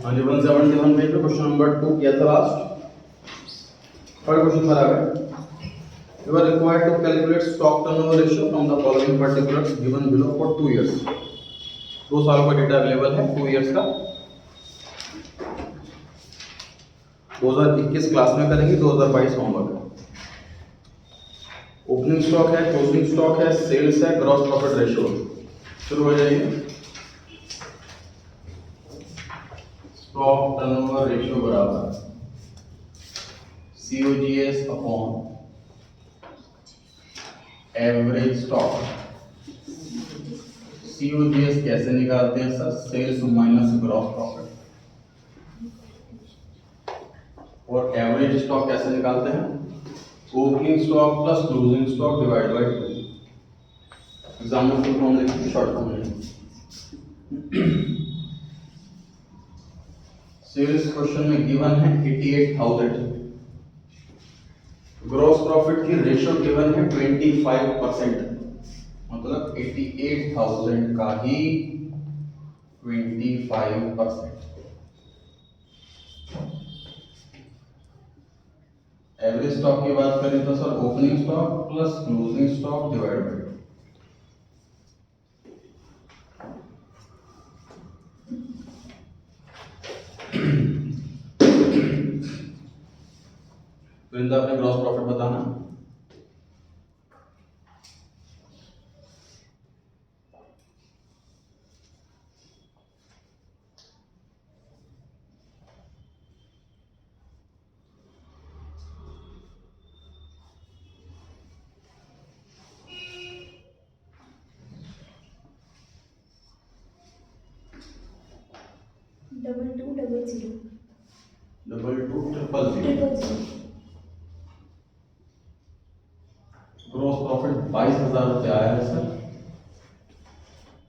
हाँ जी 171 पेज पे question number 2 किया था लास्ट। थर्ड क्वेश्चन पर आ गए। You are required to calculate stock turnover ratio from the following particulars given below for 2 years. 2 साल का डेटा अवेलेबल है 2 इयर्स का। 2021 क्लास में करेंगे, 2022 होमवर्क। ओपनिंग स्टॉक है, क्लोजिंग स्टॉक है, सेल्स है, ग्रॉस प्रॉफिट रेशियो। शुरू हो जाइए। स्टॉक टर्नओवर रेशियो बराबर COGS upon average stock. COGS कैसे निकालते हैं sir? Sales minus gross profit. और एवरेज स्टॉक कैसे निकालते हैं? Opening stock plus closing stock divide by 2। Exam में फुल फॉर्म लिखिए, शॉर्ट फॉर्म नहीं। सेल्स क्वेश्चन में गिवन है 88,000। ग्रॉस प्रॉफिट की रेशियो गिवन है 25%, मतलब 88,000 का ही 25%। एवरेज स्टॉक की बात करें तो sir opening stock plus closing stock divide by 2। वृंदा अपने ग्रॉस प्रॉफिट बताना। डबल 200 $22,000। ग्रॉस प्रॉफिट 22,000 रुपये आया है सर।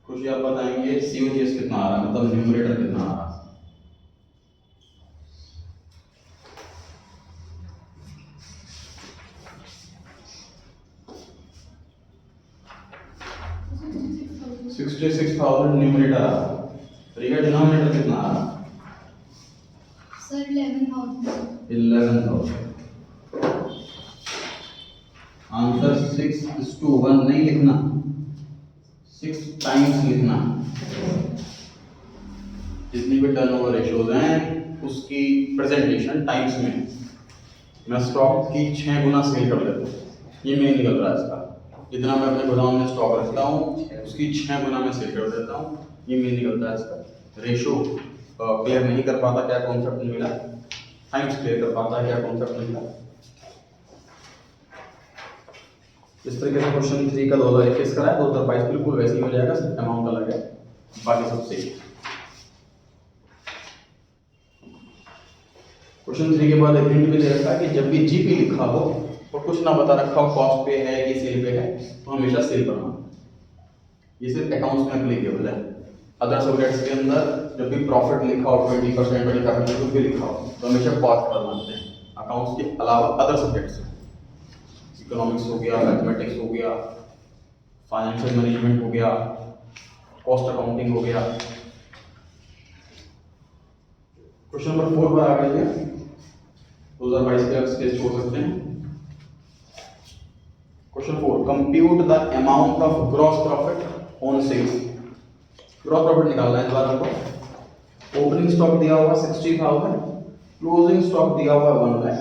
कुछ आप बताएंगे COGS कितना आ रहा है, मतलब न्यूमरेटर कितना आ रहा है? $66,000 न्यूमरेटर आ रहा है। ठीक है, डिनोमिनेटर कितना आ रहा है? सर 11,000। 11,000। आंसर 6:1 नहीं लिखना, 6 टाइम्स लिखना। जितनी भी टर्नओवर रेशियोज हैं उसकी प्रेजेंटेशन टाइम्स में। मैं स्टॉक की 6 गुना सेल कर लेता हूँ, ये मेन निकल रहा है इसका। जितना मैं अपने गोदाम में स्टॉक रखता हूँ उसकी 6 गुना में सेल कर देता हूँ, ये मेन निकलता है इसका। रेशो क्लियर नहीं कर पाता क्या कॉन्सेप्ट नहीं मिला, टाइम्स क्लियर कर पाता है क्या कॉन्सेप्ट नहीं मिला। इस तरीके से क्वेश्चन 3 का 2021 का है, 2022 बिल्कुल वैसे ही हो जाएगा, सिर्फ अमाउंट अलग है, बाकी सब सही है। क्वेश्चन 3 के बाद एक हिंट भी दे रखा है कि जब भी जीपी लिखा हो और कुछ ना बता रखा हो कॉस्ट पे है कि सेल पे है, तो हमेशा सेल करना। ये सिर्फ अकाउंट्स में एप्लीकेबल है। अदर सब्जेक्ट्स के अंदर जब भी प्रॉफिट लिखा हो 20%, 25% कुछ भी लिखा हो तो हमेशा कॉस्ट पर मानते हैं। अकाउंट्स के अलावा अदर सब्जेक्ट्स, इकोनॉमिक्स हो गया, मैथमेटिक्स हो गया, फाइनेंशियल मैनेजमेंट हो गया, कॉस्ट अकाउंटिंग हो गया। क्वेश्चन नंबर 4 पर आ गए हैं, 2022 के स्टेज छोड़ सकते हैं। Question 4, compute the amount of gross profit on sales. Gross profit निकालना है इस बार हमको। ओपनिंग स्टॉक दिया हुआ 60,000, क्लोजिंग स्टॉक दिया हुआ 1 lakh.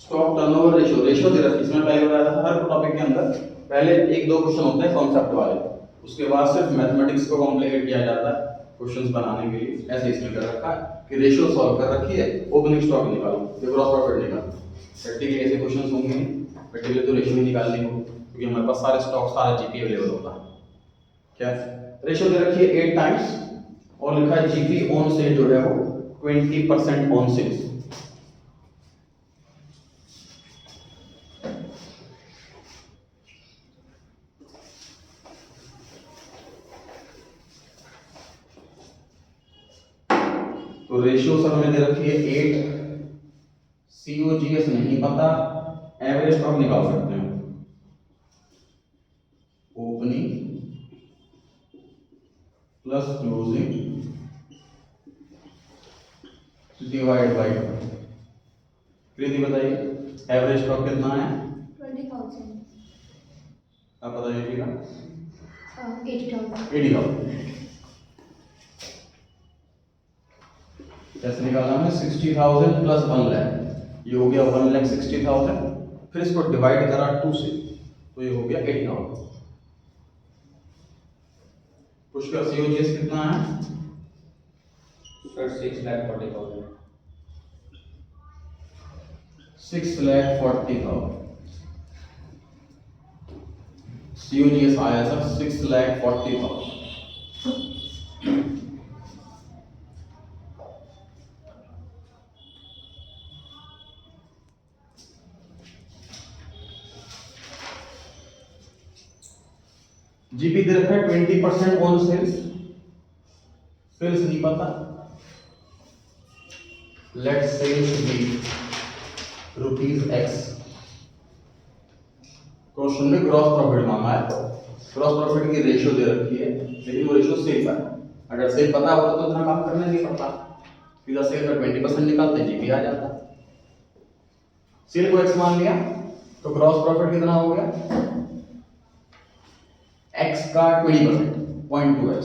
Stock turnover ratio, ratio दे रखा है इसमें, पहले बताया था हर टॉपिक के अंदर पहले 1-2 क्वेश्चन होते हैं कॉन्सेप्ट वाले, उसके बाद सिर्फ मैथमेटिक्स को कॉम्प्लिकेट किया जाता है क्वेश्चंस बनाने के लिए। ऐसे इसमें कर रखा है कि रेशियो सॉल्व कर रखी है, ओपनिंग स्टॉक निकालो, फिर ग्रॉस प्रॉफिट निकालो। प्रैक्टिकली ऐसे क्वेश्चंस होंगे नहीं, प्रैक्टिकली तो रेशियो ही निकालनी होगी क्योंकि हमारे पास सारे स्टॉक सारा जीपी अवेलेबल होता है। क्या रेशियो दे रखी है 8 टाइम्स और लिखा है जीपी ऑन सेल जो है वो 20% ऑन सेल्स। तो रेशियो सर हमें दे रखी है 8, COGS नहीं पता, एवरेज स्टॉक निकाल सकते हैं। Opening plus closing divide by 2। कृति बताइए एवरेज स्टॉक कितना है? 20,000। आप बताइए ठीक है 80,000। 80,000। कैसे निकाला हमने? 60,000 प्लस 1 लाख, ये हो गया 1,60,000। फिर इसको डिवाइड करा 2 से, तो ये हो गया 80,000। पुष्कर सीओजीएस कितना है? सर 6,40,000। 6,40,000 सीओजीएस आया सर 6,40,000। जीपी दे रखा है 20% ऑन सेल्स, सेल्स नहीं पता, let sales be ₹X। Question में ग्रॉस प्रॉफिट मांगा है, ग्रॉस प्रॉफिट की रेशियो दे रखी है, लेकिन वो रेशियो सेल पर है। अगर सेल पता होता तो इतना काम करने नहीं पड़ता, सीधा सेल का 20% निकालते जीपी आ जाता। सेल को x मान लिया तो ग्रॉस प्रॉफिट कितना हो गया? x का 20% 0.2x।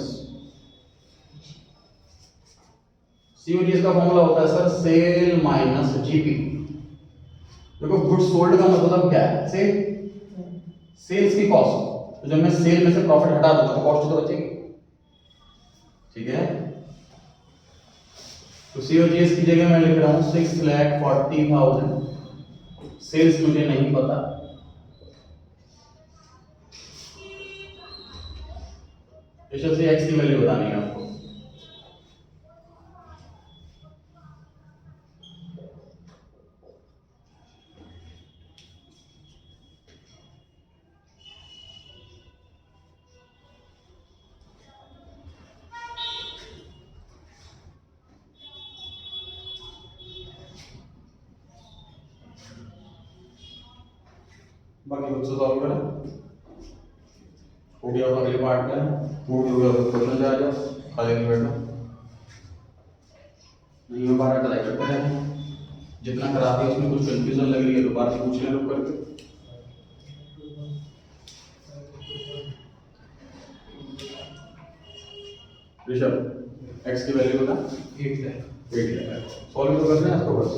सीओजीएस का फॉर्मूला होता है सर सेल माइनस जीपी। देखो गुड्स सोल्ड का मतलब क्या है? सेल्स की कॉस्ट। तो जब मैं सेल में से प्रॉफिट हटा दूंगा तो कॉस्ट तो बचेगी, ठीक है। तो सीओजीएस की जगह मैं लिख रहा हूं 6,40,000। सेल्स मुझे नहीं पता, से x की वैल्यू बतानी है आपको। बाकी बच्चों सॉल्व करें, हो गया अगले पार्ट में, हो गया क्वेश्चन आ जाओ, खाली नहीं बैठो, नहीं हो पा रहा ट्राई करते हैं, जितना करा दिया उसमें कुछ कंफ्यूजन लग रही है दोबारा से पूछ लें लोग करके। ऋषभ x की वैल्यू बता। 8 है सॉल्व तो करना है इसको बस।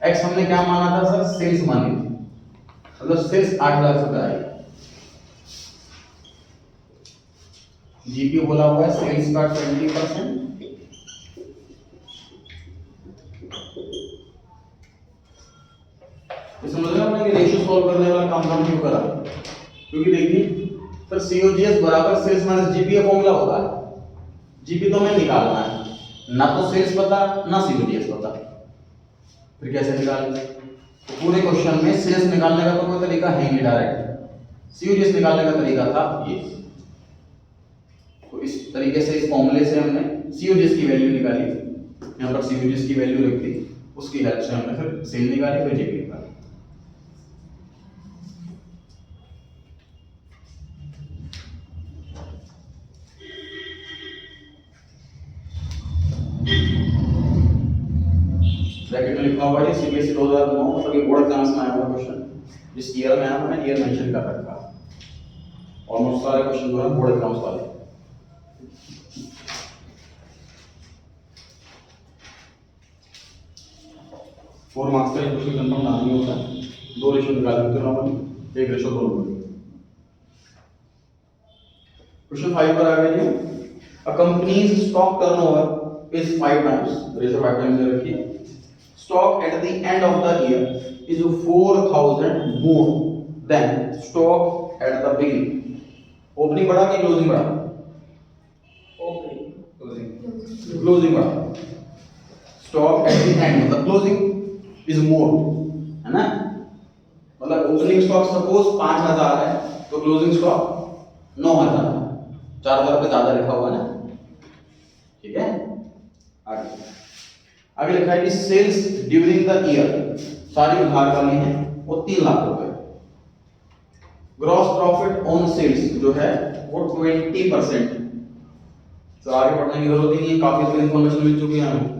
x हमने क्या माना था सर? सेल्स मानी थी, मतलब सेल्स 8 लाख रुपए आई। जीपी बोला हुआ है सेल्स का 20%, समझ रहे हैं कि रेशियो सॉल्व करने वाला काम हम क्यों करा? क्योंकि देखिए सर सीओजीएस बराबर सेल्स माइनस जीपी का फॉर्मूला होता है। जीपी तो हमें निकालना है, ना तो सेल्स पता ना सीओजीएस पता, फिर कैसे निकालेंगे? तो पूरे क्वेश्चन में सेल्स निकालने का तो कोई तरीका है नहीं डायरेक्ट, सीओजीएस निकालने का तरीका था ये। तो इस तरीके से इस फॉर्मूले से हमने सीओजीएस की वैल्यू निकाली, यहाँ पर सीओजीएस की वैल्यू रख दी, उसकी हेल्प से हमने फिर सेल निकाली, फिर जीपी निकाली। ब्रैकेट में लिखा हुआ है सीबीएसई 2009, मतलब ये बोर्ड एग्जाम्स में आया हुआ क्वेश्चन, जिस ईयर में आया मैंने ईयर मेंशन कर रखा है। ऑलमोस्ट सारे क्वेश्चन जो है बोर्ड एग्जाम्स वाले। फोर मार्क्स का क्वेश्चन कंफर्म ना नहीं होता है, 2 रेशो निकाल सकते हो नॉर्मली, 1 रेशो 2 लोगे। क्वेश्चन 5 पर आ गए जी। A company's stock turnover is 5 times, ratio 5 times दे रखी है। Stock at the end of the year is 4,000 more than stock at the beginning. Opening बढ़ा कि closing बढ़ा? Closing बढ़ा। Stock at the end मतलब closing is more, है ना? मतलब opening stock suppose 5,000 है तो closing stock 9,000 है, 4,000 रुपये ज्यादा लिखा हुआ है ना, ठीक है। आगे लिखा है कि सेल्स ड्यूरिंग द ईयर, सारी उधार वाली है, वो 3 लाख रुपए। ग्रॉस प्रॉफिट ऑन सेल्स जो है वो 20%, तो आगे पढ़ने की जरूरत ही नहीं है, काफी सारी इन्फॉर्मेशन मिल चुकी है हमें।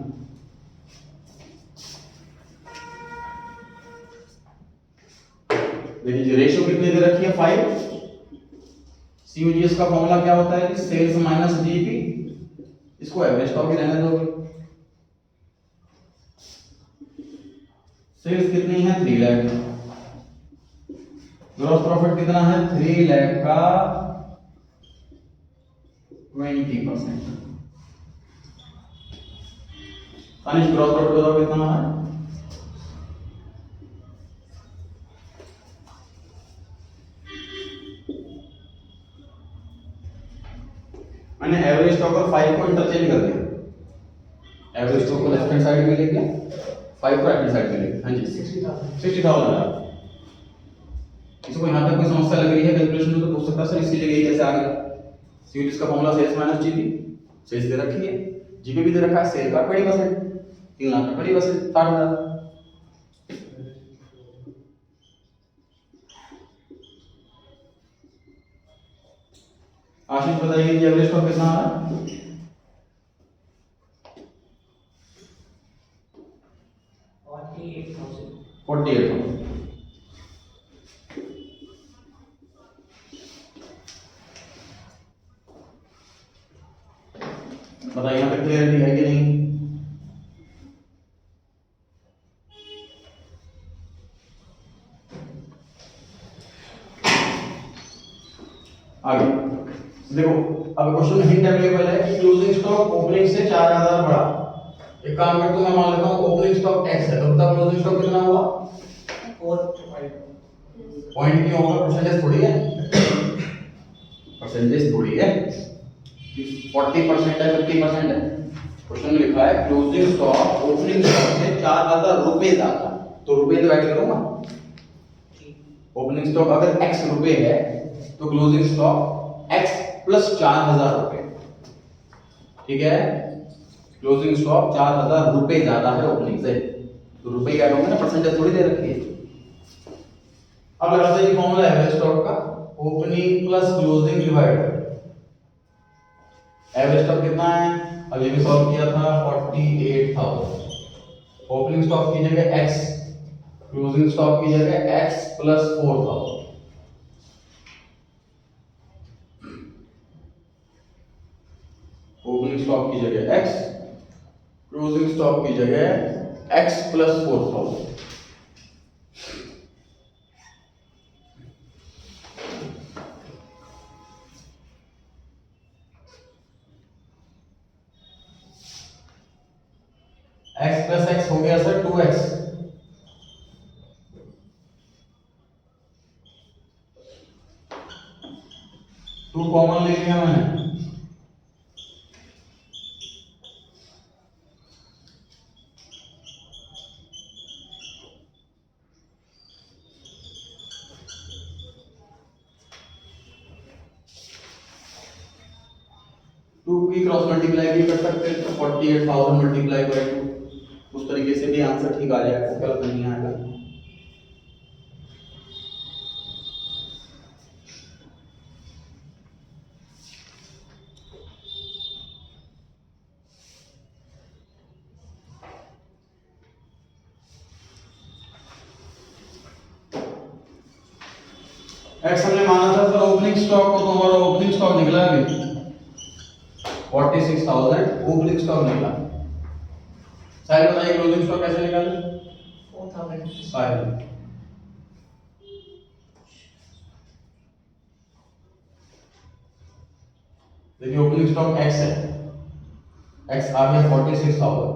देखिए रेशियो कितनी दे रखी है 5। सीओजीएस का फॉर्मूला क्या होता है कि सेल्स माइनस जीपी, इसको एवरेज स्टॉक ही रहने दोगे। सेल्स कितनी है 3 लाख, ग्रॉस प्रॉफिट कितना है 3 लाख का 20%। अनिश ग्रॉस प्रॉफिट बताओ कितना है? मैंने एवरेज स्टॉक और 5 को इंटरचेंज कर दिया। एवरेज स्टॉक को लेफ्ट हैंड साइड में ले गया, 5 को राइट हैंड साइड में ले गया। हाँ जी 60,000 है। इसको यहाँ तक कोई समस्या लग रही है कैलकुलेशन में तो पूछ सकता है सर इसकी जगह ये कैसे आ गया? सीओजीएस का formula sales minus GP, sales दे रखी है, जीपी भी दे रखा है, सेल का 20%, 3 लाख का 20%, 60,000। आशीष बताइए कि एवरेज स्टॉक कितना आ रहा है? 48,000। बताइए यहाँ तक क्लियरिटी है कि नहीं? आगे देखो, अब क्वेश्चन में हिंट अवेलेबल है कि क्लोजिंग स्टॉक ओपनिंग से 4000 बढ़ा। एक काम करता हूं, मैं मान लेता हूं ओपनिंग स्टॉक x है, तो तब क्लोजिंग स्टॉक कितना हुआ? 4.5। पॉइंट क्यों होगा? परसेंटेज थोड़ी है, परसेंटेज थोड़ी है। 40% है 50% है। क्वेश्चन में लिखा है क्लोजिंग स्टॉक ओपनिंग स्टॉक से 4000 रुपए ज्यादा, तो रुपए डिवाइड करूंगा। ओपनिंग स्टॉक अगर x रुपए है तो क्लोजिंग स्टॉक x प्लस 4000 रुपए, ठीक है? क्लोजिंग स्टॉक 4000 रुपए ज्यादा है ओपनिंग से, तो रुपए क्या होंगे ना, परसेंटेज थोड़ी दे रखी है। अब लगाते हैं फॉर्मूला एवरेज स्टॉक का, opening plus closing divide average stock कितना है? अभी भी सॉल्व किया था 48,000। ओपनिंग स्टॉक की जगह x, क्लोजिंग स्टॉक की जगह x प्लस 4,000। ओपनिंग स्टॉक की जगह x, क्लोजिंग स्टॉक की जगह x plus 4,000। x plus x हो गया सर 2x, टू कॉमन ले लिया मैंने, टू की क्रॉस मल्टीप्लाई भी कर सकते हैं, तो 48,000 मल्टीप्लाई बाय 2, उस तरीके से भी आंसर ठीक आ जाएगा, गलत नहीं आएगा। एक्स हमने माना था सर ओपनिंग स्टॉक को, तो हमारा ओपनिंग स्टॉक निकला अभी 46,000 ओपनिंग स्टॉक निकला। साहिल बताइए क्लोजिंग स्टॉक कैसे निकाले? 4,000। देखिए ओपनिंग स्टॉक x है, x आ गया 46,000,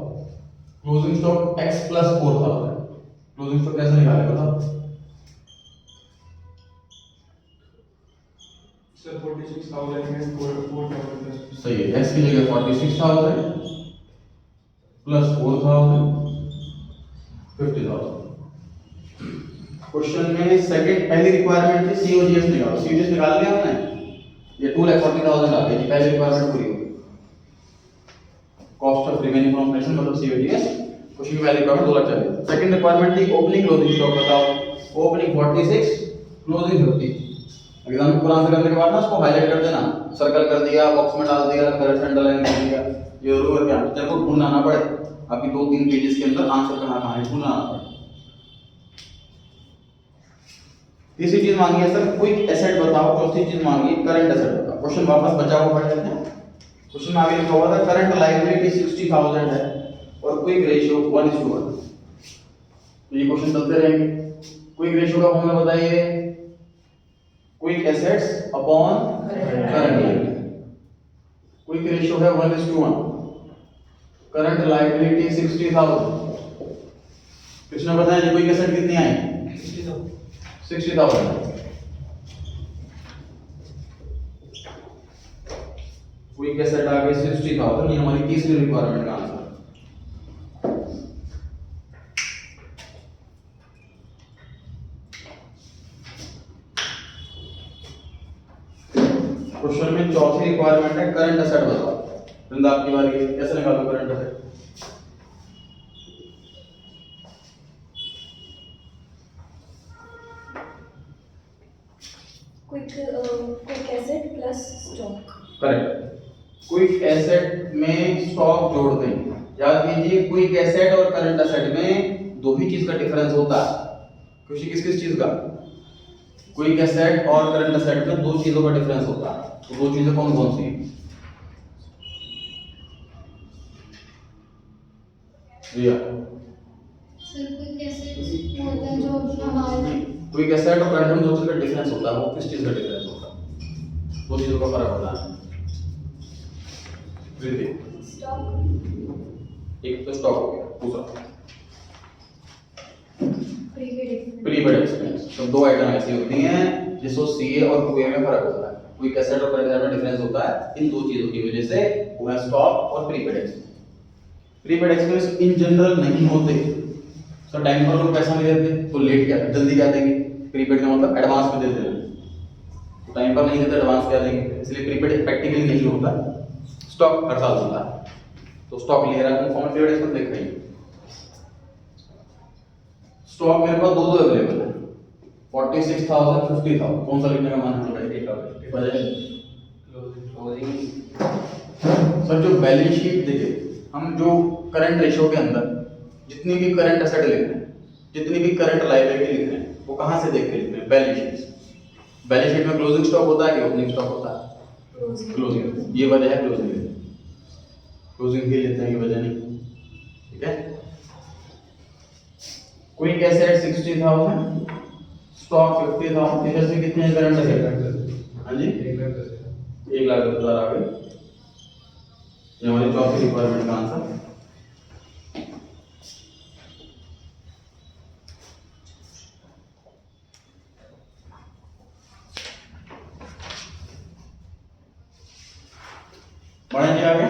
closing stock x plus 4,000। Closing stock कैसे निकाले बताओ? सर 46,000 में 4,000 सही है, x की जगह 46,000 प्लस 4,000 50,000। क्वेश्चन में सेकंड पहली रिक्वायरमेंट थी सीओजीएस निकालो, सीओजीएस निकाल लिया हमने, ये 2,40,000 आ गई, पहली रिक्वायरमेंट पूरी हो गई। Cost of remaining from operation मतलब सीओजीएस, क्वेश्चन की पहली रिक्वायरमेंट 2 लाख चली। सेकंड रिक्वायरमेंट थी ओपनिंग क्लोजिंग स्टॉक बताओ, ओपनिंग 46 क्लोजिंग 50, एग्जाम में पूरा आंसर करने के बाद ना उसको हाईलाइट कर देना, सर्कल कर दिया, बॉक्स में डाल दिया, करेक्ट अंडरलाइन कर दिया। ये जरूर करके आना, तेरे को ढूंढना ना पड़े आपकी 2-3 पेजेस के अंदर आंसर कहाँ कहाँ है, ढूंढना ना पड़े। तीसरी चीज मांगी है सर क्विक एसेट बताओ, चौथी चीज मांगी है करंट एसेट बताओ। क्वेश्चन वापस बचा हुआ पढ़ लेते हैं। क्वेश्चन में आगे लिखा हुआ था करंट लायबिलिटी 60,000 है और क्विक रेशियो 1:1। तो ये क्वेश्चन चलते रहेंगे। क्विक रेशियो का फॉर्मूला बताइए, quick assets upon current liability. Quick ratio है 1:1, करंट लायबिलिटी 60,000। किसने बताया जी क्विक एसेट कितनी आई? 60,000। क्विक एसेट आ गई 60,000। ये हमारी तीसरी रिक्वायरमेंट का आंसर। क्वेश्चन में चौथी रिक्वायरमेंट है करंट एसेट बताओ। वृंदा आपकी बारी है, कैसे निकालो current asset? Quick asset plus stock. Correct. Quick asset में स्टॉक जोड़ दें। याद कीजिए क्विक एसेट और करंट एसेट में दो ही चीज का डिफरेंस होता है। खुशी किस किस चीज का? क्विक एसेट और करंट एसेट में दो चीजों का डिफरेंस होता है। तो दो चीजें कौन कौन सी हैं? Sir quick assets more than जो अमाउंट। क्विक एसेट और करंट में दो चीज का डिफरेंस होता है। वो किस चीज का डिफरेंस होता है? दो चीजों का फर्क होता है। स्टॉक। एक तो स्टॉक हो गया, दूसरा प्रीपेड प्रीपेड एक्सपेंस। तो दो आइटम ऐसी होती हैं जिसको सीए और क्यूए में फर्क होता है। क्विक एसेट और करंट एसेट में डिफरेंस होता है इन दो चीजों की वजह से, वो है स्टॉक और prepaid expense. Prepaid expense in general नहीं होते। सर टाइम पर लोग पैसा नहीं देते तो लेट क्या जल्दी क्या देंगे? प्रीपेड का मतलब एडवांस में दे देना। टाइम पर नहीं देते एडवांस क्या देंगे? इसलिए प्रीपेड प्रैक्टिकली नहीं होता, स्टॉक हर साल होता है। तो स्टॉक ले रहा हूं, फॉर्म प्रीपेड एक्सपेंस देख रही है। स्टॉक मेरे पास दो अवेलेबल है, 46,000 50,000। कौन सा लिखने का मन है? सर जो बैलेंस शीट देखिए, हम जो करंट रेशियो के अंदर जितनी भी करंट एसेट लिख रहे हैं, जितनी भी करंट लायबिलिटी लिख रहे हैं, वो कहां से देख के लिख रहे हैं? Balance sheet. बैलेंस शीट में क्लोजिंग स्टॉक होता है कि ओपनिंग स्टॉक होता है? क्लोजिंग। ये वजह है क्लोजिंग लेते हैं। क्लोजिंग के लेते हैं, ये वजह नहीं। ठीक है। Quick asset 60,000, stock 50,000। इधर से कितने करंट एसेट? हाँ जी 1,10,000 आ गए। ये हमारी चौथी रिक्वायरमेंट का आंसर। बढ़ेंगे आगे।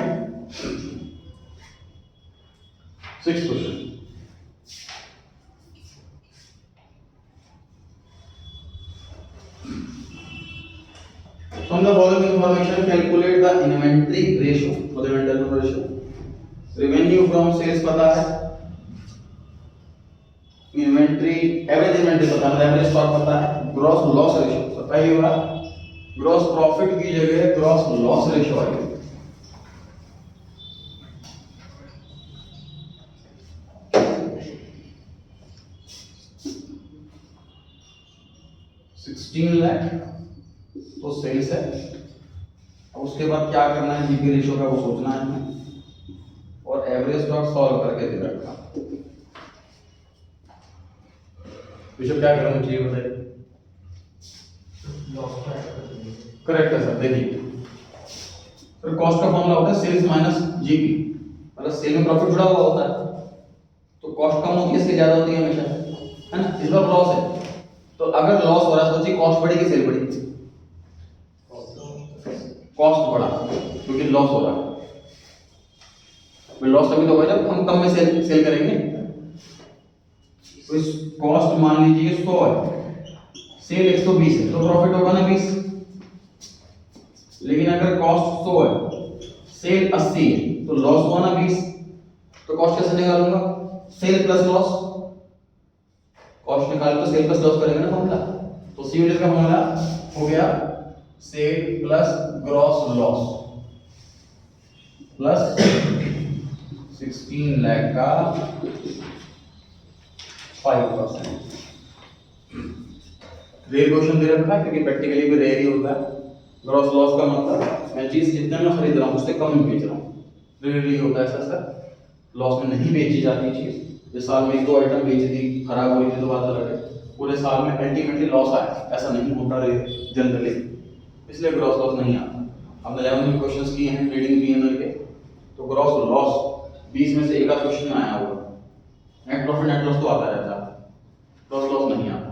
6th question. From the following information, calculate the inventory ratio for the inventory ratio. Revenue from sales पता है, इन्वेंट्री एवरेज इन्वेंट्री पता है, एवरेज स्टॉक पता है, ग्रॉस लॉस रेशियो। तो पहली बार ग्रॉस प्रॉफिट की जगह ग्रॉस लॉस रेशियो आएगी। लाख तो सेल्स है। अब उसके बाद क्या करना है? जीपी रेशियो का वो सोचना है हमें, और एवरेज स्टॉक सॉल्व करके दे रखा। विषय क्या करना चाहिए बताइए? करेक्ट है सर। देखिए सर कॉस्ट का फॉर्मूला होता है सेल्स माइनस जीपी, मतलब सेल में प्रॉफिट जुड़ा हुआ होता है तो कॉस्ट कम होती है, इसकी ज्यादा होती है हमेशा, है ना? इस बार लॉस है तो अगर लॉस हो रहा है सोचिए कॉस्ट बढ़ेगी सेल बढ़ेगी? कॉस्ट बढ़ा क्योंकि लॉस हो रहा है। लॉस तभी तो होगा जब हम कम में सेल करेंगे। तो इस कॉस्ट मान लीजिए 100 है, सेल 120 है, तो प्रॉफिट होगा ना 20। लेकिन अगर कॉस्ट 100 है, सेल 80 है, तो लॉस हुआ ना 20। तो कॉस्ट कैसे निकालूंगा? Cell plus loss. कॉस्ट निकाल तो सेल प्लस लॉस करेंगे ना फॉर्मूला। तो सीयूजीएस का फॉर्मूला हो गया sale plus gross loss plus 16 lakh का 5%। रेयर क्वेश्चन दे रखा है क्योंकि प्रैक्टिकली भी रेयर ही होता है। ग्रॉस लॉस का मतलब मैं चीज जितने में खरीद रहा हूँ उससे कम में बेच रहा हूँ। रेयरली होता है सर, लॉस में नहीं बेची जाती चीज। इस साल में 1-2 आइटम बेच दी, खराब हो रही थी तो बात अलग है, पूरे साल में अल्टीमेटली लॉस आया, ऐसा नहीं होता जनरली, इसलिए ग्रॉस लॉस नहीं आता। हमने 11 में क्वेश्चंस किए हैं ट्रेडिंग पीएनएल के, तो ग्रॉस लॉस 20 में से एक आध क्वेश्चन में आया होगा। नेट प्रॉफिट नेट लॉस तो आता रहता है, ग्रॉस लॉस नहीं आता।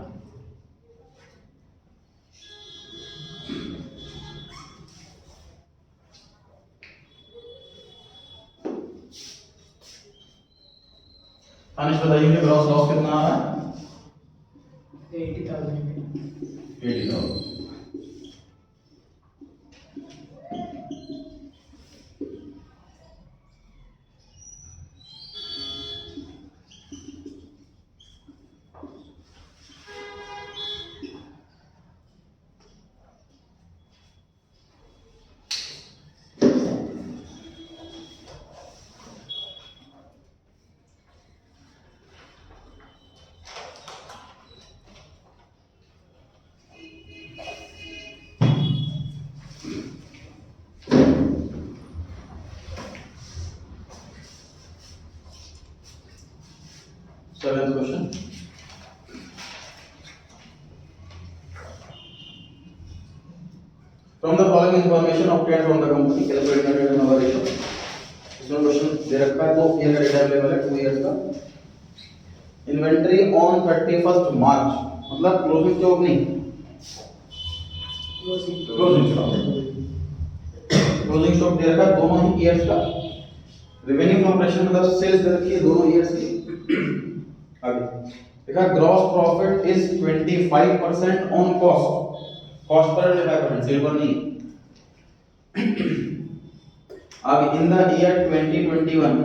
तानिश बताइए मुझे ग्रॉस लॉस कितना आ रहा है? 80,000। 80,000। Seventh question. From the following information obtained from the company, calculate net turnover ratio. इसमें क्वेश्चन दे रखा है 2 ईयर का डेटा अवेलेबल है, 2 इयर्स का। इन्वेंट्री ऑन 31st मार्च मतलब क्लोजिंग स्टॉक नहीं, क्लोजिंग स्टॉक दे रखा है दोनों ही ईयर्स का। रेवेन्यू फ्रॉम ऑपरेशन मतलब सेल्स दे रखी है दोनों ईयर्स की। आगे देखा gross profit is 25% on cost, cost पर 25%, सेल पर नहीं। अब in the year 2021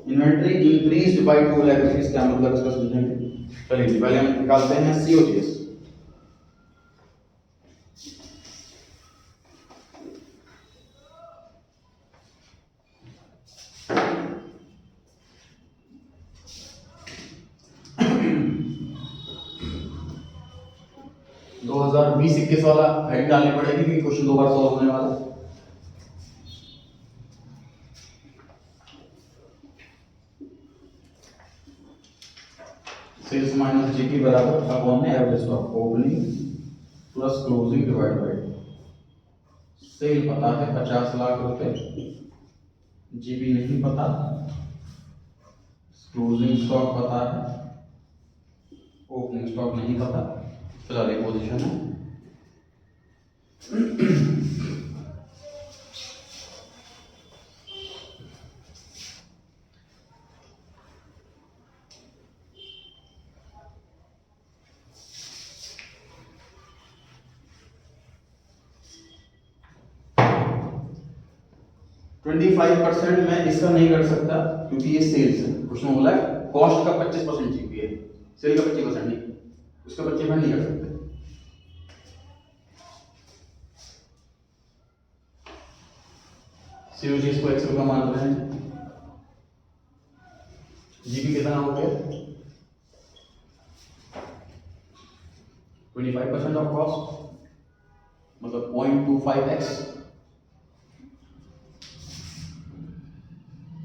inventory increased by 2 lakh rupees, क्या मतलब इसका समझेंगे। चलिए पहले हम निकालते हैं सीओजीएस। दो 2021 वाला हेड डालनी पड़ेगी क्योंकि क्वेश्चन 2 बार सॉल्व होने वाला है। सेल्स माइनस जीपी बराबर अपॉन में average stock opening plus closing divide by sale पता है 50 लाख रुपए, जीपी नहीं पता, क्लोजिंग स्टॉक पता है, ओपनिंग स्टॉक नहीं पता, फिलहाल ये पोजीशन है। 25% मैं इसका नहीं कर सकता क्योंकि ये सेल्स है। उसमें बोला है कॉस्ट का 25% जीपी है, सेल का 25% नहीं, उसका 25% नहीं कर सकते। सीओजी इसको एक्सेल का मान रहे हैं। जीपी कितना हो गया 25% ऑफ कॉस्ट मतलब 0.25x।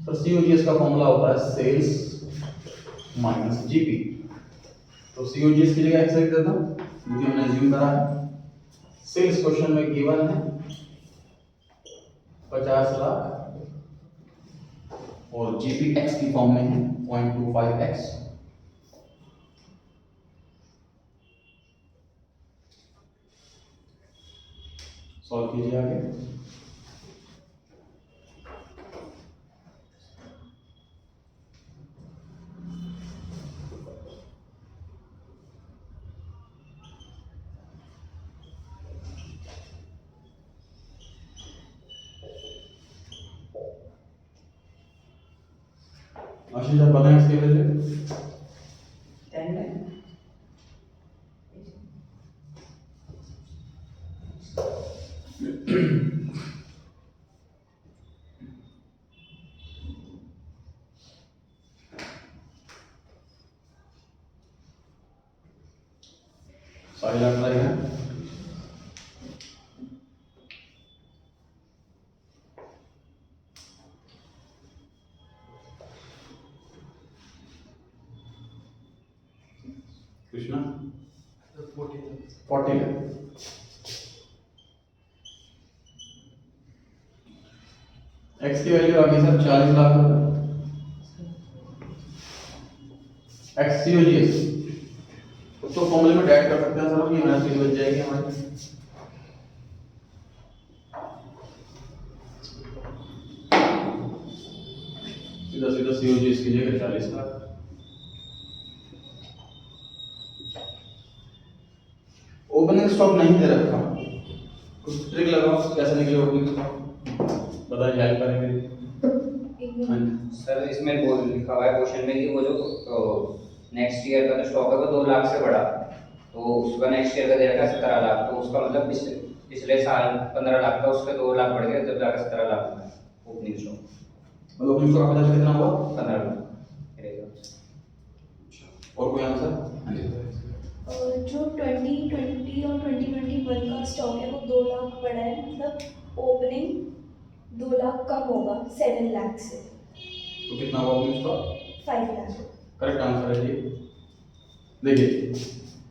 तो सीओजीएस का फॉर्मूला होता है सेल्स माइनस जीपी। तो सीओजीएस की जगह एक्स लिख देता हूं क्योंकि हमने अज्यूम करा है। सेल्स क्वेश्चन में गिवन है 50 लाख और जीपी एक्स की फॉर्म में है 0.25x। सॉल्व कीजिए आगे। आशीष आप बताएं इसके वजह 10 लाख। सारी लाख है। कृष्णा 40 है। एक्स की वैल्यू आ गई सर 40 लाख रुपए। एक्स सी ओ जी एस उसको फॉर्मूले में ऐड कर सकते हैं सर, ये माइनस बच जाएगी हमारी। सीधा सीधा सी ओ जी एस की जगह 40 लाख। ओपनिंग स्टॉक नहीं दे रखा, कुछ ट्रिक लगाओ कैसे निकले ओपनिंग स्टॉक, बताइए हेल्प करेंगे। हाँ जी। सर इसमें बोल लिखा हुआ है क्वेश्चन में कि वो जो नेक्स्ट ईयर का जो स्टॉक है वो 2 लाख से बढ़ा, तो उसका नेक्स्ट ईयर का दे रखा है 17 लाख, तो उसका मतलब पिछले साल 15 लाख था, उसके 2 लाख बढ़ गए जब जाकर 17 लाख हुआ ओपनिंग स्टॉक। मतलब ओपनिंग स्टॉक आपका कितना हुआ? 15 लाख रहेगा। और कोई आंसर? हाँ जी। जो 2020 और 2021 का स्टॉक है वो 2 लाख बढ़ा है, मतलब ओपनिंग 2 लाख कम होगा 7 लाख से, तो कितना हुआ opening stock? 5 lakh. Correct answer है जी। देखिए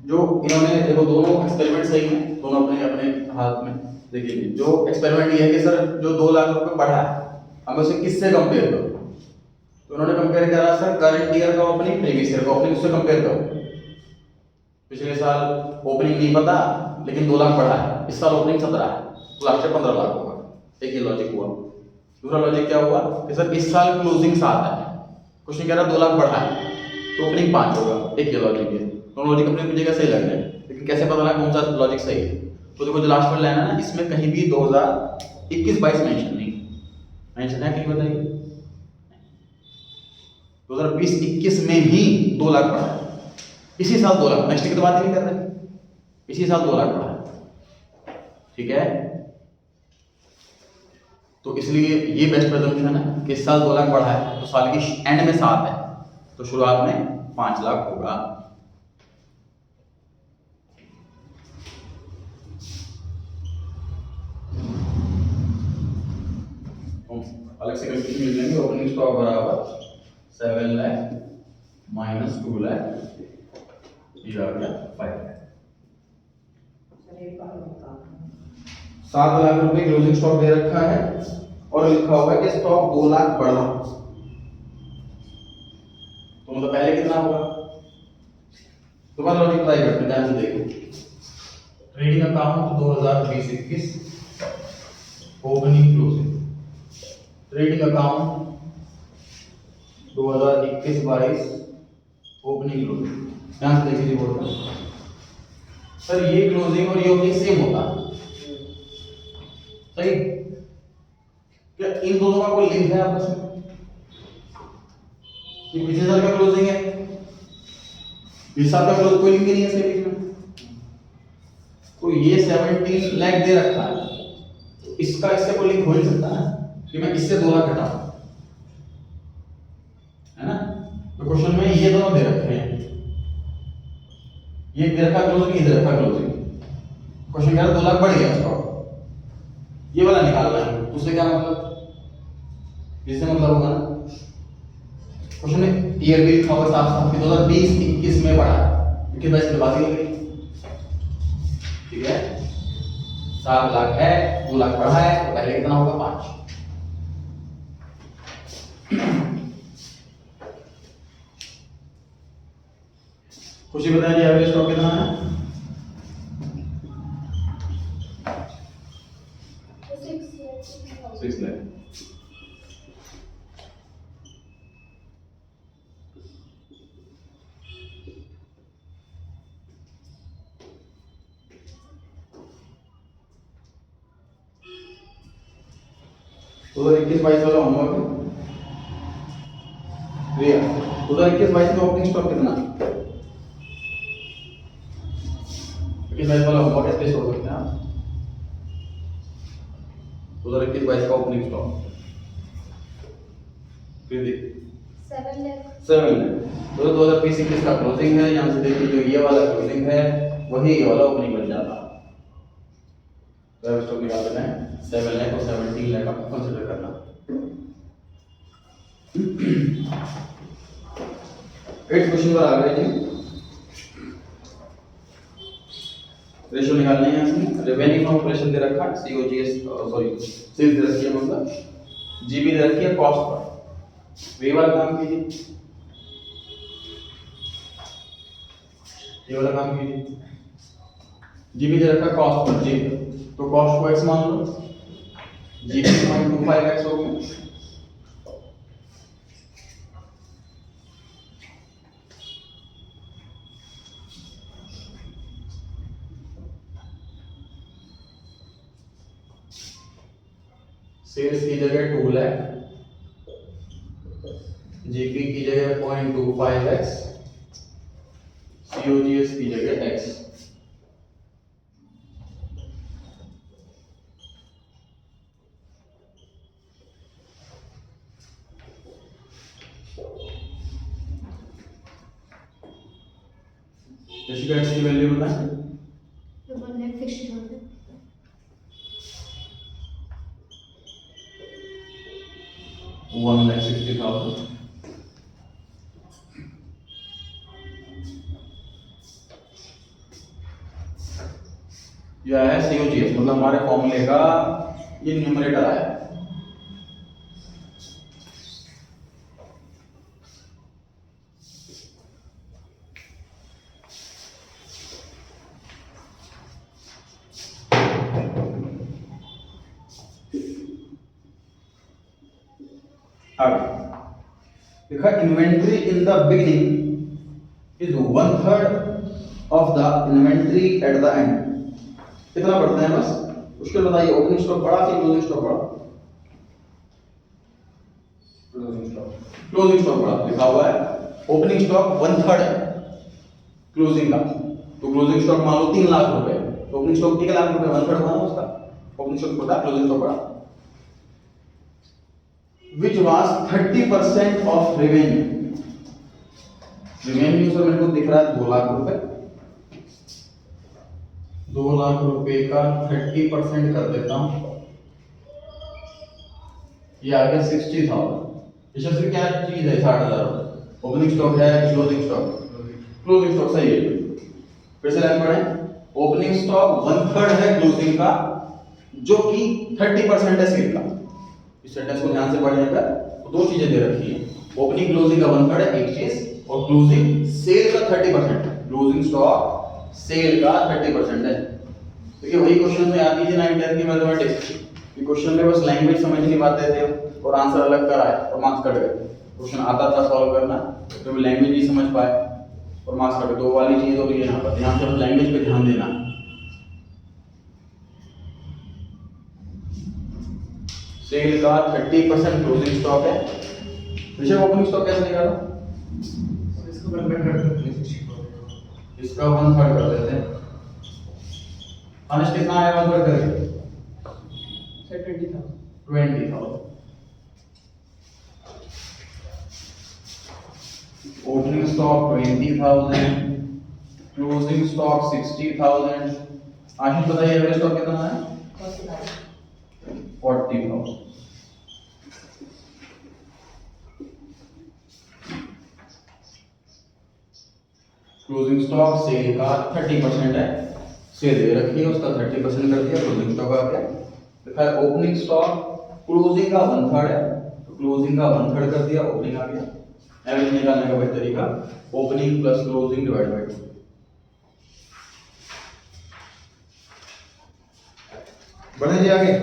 जो इन्होंने देखो दोनों एक्सपेरिमेंट सही हैं, दोनों अपने अपने हाथ में। देखिए जो एक्सपेरिमेंट ये है कि सर जो 2 लाख रुपए बढ़ा है हमें उसे किससे कंपेयर करो, तो उन्होंने कंपेयर करा सर करंट ईयर का ओपनिंग प्रीवियस ईयर का ओपनिंग, उससे कंपेयर करो। पिछले साल ओपनिंग नहीं पता लेकिन 2 लाख बढ़ा है, इस साल ओपनिंग 17 है तो लास्ट ईयर 15 लाख होगा। एक ये लॉजिक हुआ। दूसरा लॉजिक क्या हुआ कि सर इस साल क्लोजिंग 7 है, क्वेश्चन कह रहा 2 लाख बढ़ा है तो ओपनिंग 5 होगा। एक ये लॉजिक है। दोनों लॉजिक अपनी जगह सही लग रहे हैं, लेकिन कैसे पता लगा कौन सा लॉजिक सही है? तो देखो जो लास्ट में लाइन है ना, इसमें कहीं भी 2021-22 मेंशन नहीं मेंशन है, कहीं बताइए। 2020-21 में ही 2 लाख बढ़ा है, इसी साल 2 लाख, नेक्स्ट की तो बात ही नहीं कर रहे, इसी साल 2 लाख बढ़ा है। ठीक है, तो इसलिए ये बेस्ट प्रेजम्पशन है कि इस साल 2 लाख बढ़ा है तो साल की एंड में 7 है तो शुरुआत में 5 लाख होगा। अलग से कंफ्यूजन मिल जाएंगे। ओपनिंग स्टॉक बराबर 7 लाख माइनस 2 लाख, ये आ गया 5 लाख। 7 लाख रुपए क्लोजिंग स्टॉक दे रखा है और लिखा हुआ है कि स्टॉक 2 लाख बढ़ा, तो मतलब पहले कितना होगा? दोबारा लॉजिक ट्राई करते हैं, ध्यान से देखो। Trading account 2020-21 opening closing, trading account 2021-22 opening closing. ध्यान से देखिए बोर्ड पर। सर ये क्लोजिंग और ये ओपनिंग सेम होता है, सही? क्या इन दोनों का कोई लिंक है आपस में? ये पिछले साल का क्लोजिंग है, इस साल का क्लोज कोई लिंक नहीं है इसके बीच में। तो ये 17 लाख दे रखा है, तो इसका इससे कोई लिंक हो नहीं सकता ना कि मैं इससे 2 लाख घटाऊं, है ना? तो क्वेश्चन में ये दोनों दे रखे हैं, ये दे रखा क्लोजिंग, ये दे रखा क्लोजिंग। क्वेश्चन कह रहा 2 लाख बढ़ गया स्टॉक, ये वाला निकालना है। उससे क्या मतलब? इससे मतलब होगा ना क्वेश्चन में ईयर भी लिखा हुआ साफ साफ 2020-21 में बढ़ा, क्योंकि मैं इसमें बात ही नहीं। ठीक है, 7 लाख है, 2 लाख बढ़ा है तो पहले कितना होगा? 5। खुशी बताइए एवरेज स्टॉक कितना है? 6 लाख। तो 2021-22 वाला होमवर्क है क्लियर। 2021-22 में ओपनिंग स्टॉक कितना? 21-22 वाला होमवर्क ऐसे छोड़ सकते हैं आप। 2021-22 का ओपनिंग स्टॉक फिर देख 7 लाख 7 लाख। तो 2020-21 का क्लोजिंग है, यहाँ से देखिए जो ये वाला क्लोजिंग है वही ये वाला ओपनिंग बन जाता। तो स्टॉक निकाल देना है 7 लाख और 17 लाख आपको कंसीडर करना। 8 क्वेश्चन पर आ गए जी। रेशियो निकालने हैं इसमें। रेवेन्यू फ्रॉम ऑपरेशन दे रखा है, सीओजीएस सॉरी सेल्स दे रखी है, मतलब जीबी दे रखी है कॉस्ट पर। ये वाला काम कीजिए, ये वाला काम कीजिए। जीबी दे रखा है कॉस्ट पर जी, तो कॉस्ट को x मान लो, जीबी 0.25x हो गया। सेल्स की जगह 2 लाख, जीपी की जगह 0.25x, सीओजीएस की जगह x। इसका x की वैल्यू बताएं। 1,60,000 1,60,000। यह है सीओजीएस, मतलब हमारे फॉर्मूले का ये न्यूमरेटर आया। आगे देखा, inventory in the beginning is 1/3 of the inventory at the end. कितना बढ़ता है बस उसके बताइए। ओपनिंग स्टॉक बढ़ा कि क्लोजिंग स्टॉक बढ़ा? क्लोजिंग स्टॉक बढ़ा। लिखा हुआ है ओपनिंग स्टॉक 1/3 है क्लोजिंग का, तो क्लोजिंग स्टॉक मान लो 3 लाख रुपए, तो ओपनिंग स्टॉक 1 लाख रुपए 1/3 हुआ ना उसका। ओपनिंग स्टॉक बढ़ा, क्लोजिंग स्टॉक बढ़ा। which was 30% of revenue। Revenue sir मेरे को दिख रहा है 2 लाख रुपए, 2 लाख रुपए का 30% कर देता हूं, ये आ गया 60,000। इसमें से क्या चीज है? 60,000। ओपनिंग स्टॉक है क्लोजिंग स्टॉक? क्लोजिंग स्टॉक सही है। फिर से लाइन पढ़ें, ओपनिंग स्टॉक 1/3 है क्लोजिंग का, जो कि 30% है सेल का। इस सेंटेंस को ध्यान से पढ़िएगा, तो 2 चीजें दे रखी हैं, ओपनिंग क्लोजिंग का 1/3 है एक चीज, और क्लोजिंग सेल का 30%। क्लोजिंग स्टॉक सेल का 30% है। देखिए वही क्वेश्चन में याद कीजिए 9th-10th की मैथमेटिक्स, ये क्वेश्चन में बस लैंग्वेज समझ नहीं पाते थे और आंसर अलग कराए और मार्क्स कट गए। क्वेश्चन आता था सॉल्व करना, तो लैंग्वेज नहीं समझ पाए और मार्क्स कट गए। 2 वाली चीज हो रही है यहाँ पर, ध्यान से लैंग्वेज पे ध्यान देना। सेल का 30% क्लोजिंग स्टॉक है। विषय ओपनिंग स्टॉक कैसे निकाला? इसको 1/3 इसका 1/3 कर देते हैं। अनिश कितना आया 1/3 करके? 20,000। Opening stock 20,000, closing stock 60,000। आशीष बताइए एवरेज स्टॉक कितना है? 40,000। क्लोजिंग स्टॉक सेल का 30% है, सेल दे रखी है उसका 30% कर दिया, क्लोजिंग स्टॉक आ गया। देखा है ओपनिंग स्टॉक क्लोजिंग का 1/3 है, तो क्लोजिंग का 1/3 कर दिया, ओपनिंग आ गया। एवरेज निकालने का वही तरीका, opening plus closing divide by 2। बढ़े जी आगे।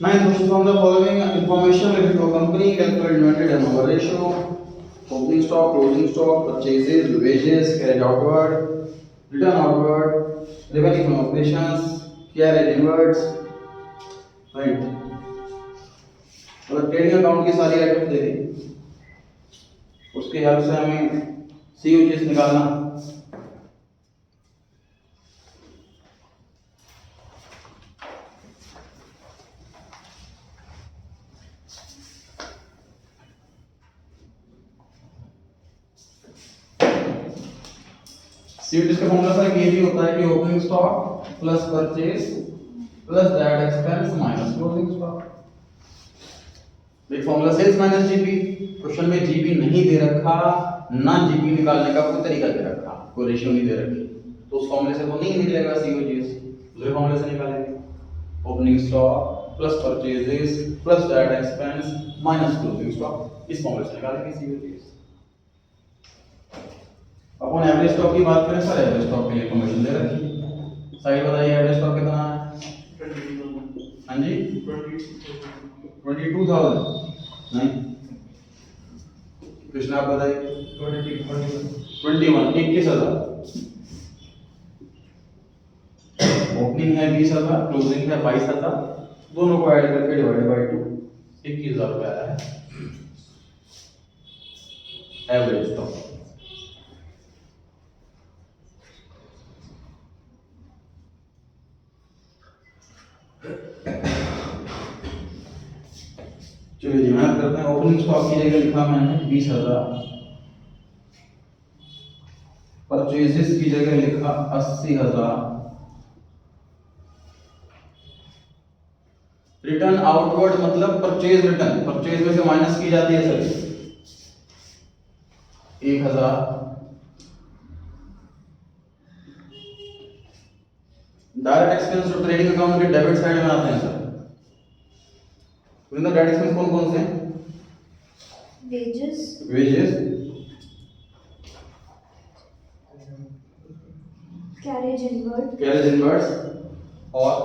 Ninth question, from the following information related to a company, calculate inventory turnover ratio, opening stock, closing stock, purchases, wages carried outward, return outward, revenue from operations, carriage inwards, right. मतलब trading account की सारी item दे दी, उसके help से हमें COGS निकालना। COGS का formula sir ये भी होता है कि opening stock plus purchase plus that expense minus closing stock. एक formula sales minus GP, question में जीपी नहीं दे रखा, ना जीपी निकालने का कोई तरीका दे रखा, कोई रेशियो नहीं दे रखी, तो उस फॉर्मूले से तो नहीं निकलेगा COGS, दूसरे फॉर्मूले से निकालेंगे। Opening stock plus purchases plus that expense minus closing stock, इस फॉर्मूले से निकालेंगे COGS। अपन एवरेज स्टॉक की बात करें सर, एवरेज स्टॉक के लिए इन्फॉर्मेशन दे रखी, साइड बताइए एवरेज स्टॉक कितना है? हाँ जी 22,000 नहीं, कृष्णा आप बताइए। 21,000। ओपनिंग है 20,000, क्लोजिंग है 22,000, दोनों को ऐड करके डिवाइड बाय 2 21,000 रुपया आया है एवरेज स्टॉक। चलिए जी मैथ करते हैं। ओपनिंग स्टॉक की जगह लिखा मैंने 20,000, परचेजेस की जगह लिखा 80,000, रिटर्न आउटवर्ड मतलब परचेज रिटर्न, परचेज में से माइनस की जाती है सर 1,000, डायरेक्ट एक्सपेंस जो ट्रेडिंग अकाउंट के डेबिट साइड में आते हैं सर, डायरेक्ट एक्सपेंस कौन कौन से हैं? वेजेस, कैरेज इनवर्ड्स और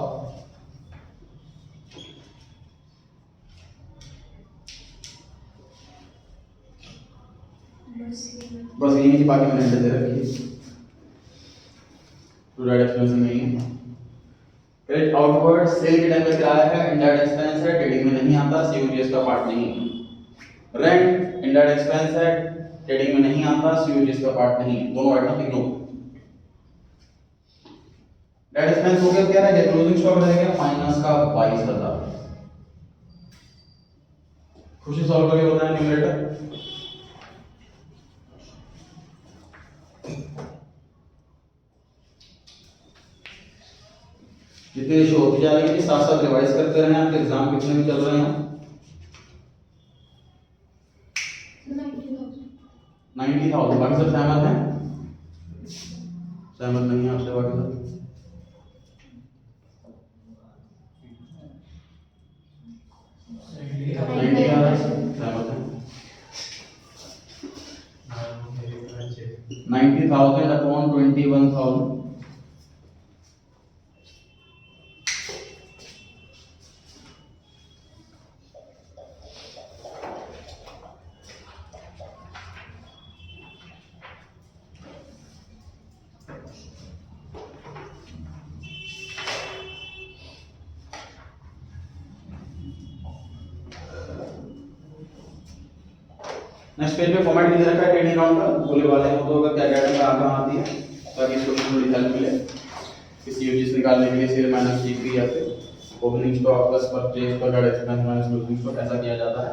बस यही, बाकी मैंने दे रखी है, तो डायरेक्ट एक्सपेंस नहीं है। क्रेडिट आउटवर्ड सेल के टाइम पे किराया है, इनडायरेक्ट एक्सपेंस है, ट्रेडिंग में नहीं आता, COGS का पार्ट नहीं है। रेंट इनडायरेक्ट एक्सपेंस है, ट्रेडिंग में नहीं आता, COGS का पार्ट नहीं है, दोनों आइटम इग्नोर। डायरेक्ट एक्सपेंस हो गया, क्या रह गया? क्लोजिंग स्टॉक रह गया माइनस का 22,000। खुशी सॉल्व करके बताएं न्यूमरेटर। जितनी रेशो होती जा रही है साथ साथ रिवाइज करते रहें, आपके एग्जाम कितने भी चल रहे हैं। 90,000 बाकी सब सहमत हैं? सहमत नहीं है आपसे बाकी सब? सहमत हैं? 90,000 अपॉन 21,000 नेक्स्ट पेज पे फॉर्मेट दे रखा है ट्रेडिंग अकाउंट का, बोले वाले हो तो क्या कैटेगरी कहां आती है, ताकि इस क्वेश्चन में हेल्प मिले कि COGS निकालने के लिए सेल माइनस जीपी या फिर ओपनिंग स्टॉक प्लस परचेज पर direct expense minus closing stock ऐसा किया जाता है।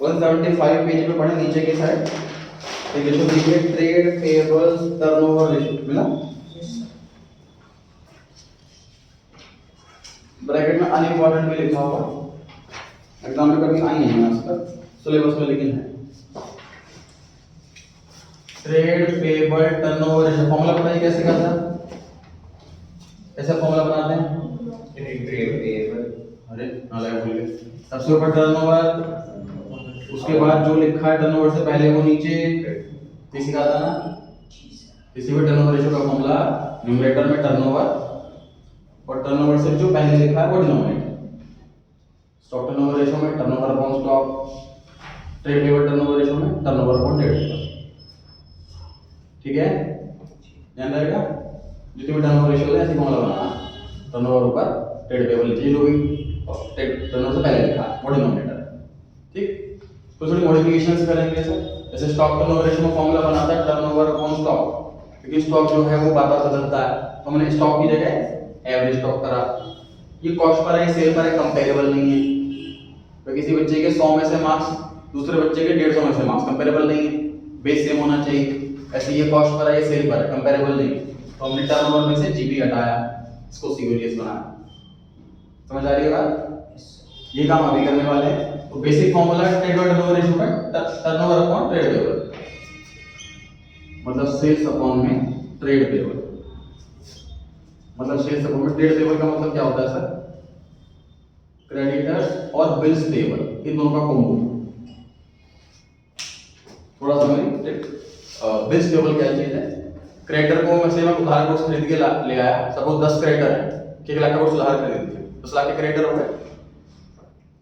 वन 175 पेज पे पढ़े नीचे की साइड एक रेशो देखिए, ट्रेड पेएबल्स टर्नओवर रेशो मिला, ब्रैकेट में अनइम्पोर्टेंट भी लिखा होगा, एग्जाम में कभी आई नहीं है आज तक सिलेबस में, लेकिन है trade payable turnover ratio. Formula बताइए कैसे करता है, ऐसा फॉर्मूला बनाते हैं ट्रेड पेएबल, अरे नालायक भूल गए, सबसे ऊपर टर्नओवर, उसके बाद जो लिखा है टर्नओवर से पहले वो नीचे किसी का था ना, किसी भी टर्नओवर रेशो का फॉर्मूला न्यूमरेटर में टर्नओवर और टर्नओवर से जो पहले लिखा है वो डिनोमिनेटर। स्टॉक टर्नओवर रेशो में turnover upon stock, trade payable turnover ratio में टर्नओवर अपॉन ट्रेड पेबल, ठीक है, ध्यान रहेगा। जितनी भी टर्नओवर रेशियो है ऐसी फॉर्मूला बनाना, टर्नओवर ऊपर ट्रेड पेबल नीचे, जो भी टर्नओवर से पहले लिखा वो डिनोमिनेटर है, ठीक। तो थोड़ी मॉडिफिकेशंस करेंगे सर, जैसे स्टॉक टर्नओवर रेशियो में फॉर्मूला बनाता है टर्नओवर अपॉन स्टॉक, क्योंकि स्टॉक जो है वो बार बार बदलता है, तो हमने स्टॉक की जगह एवरेज स्टॉक करा। ये कॉस्ट पर है, सेल पर है, कंपेरेबल नहीं है, तो किसी बच्चे के 100 में से मार्क्स दूसरे बच्चे के 150 में से मार्क्स कंपेरेबल नहीं है, बेस सेम होना चाहिए। ऐसे ये कॉस्ट पर है, ये सेल पर है, कंपेरेबल नहीं है, तो हमने टर्नओवर में से जीपी हटाया, इसको सीओजीएस बनाया। समझ आ रही है बात? ये काम अभी करने वाले हैं। तो बेसिक फॉर्मूला है ट्रेड और टर्नओवर रेशियो का, टर्नओवर अपॉन ट्रेड पेबल, मतलब सेल्स अपॉन में ट्रेड पेबल, मतलब सेल्स अपॉन में ट्रेड पेबल का मतलब क्या होता है सर? क्रेडिटर्स और बिल्स पेबल, इन दोनों का कॉम्बो। थोड़ा समझिए, बिल्स पेबल क्या चीज है? क्रेडिटर को मैं से उधार गुड्स खरीद के ले आया, सपोज 10 क्रेडिटर है, 1 लाख का गुड्स उधार खरीद दिए, 10 लाख के क्रेडिटर हो गए,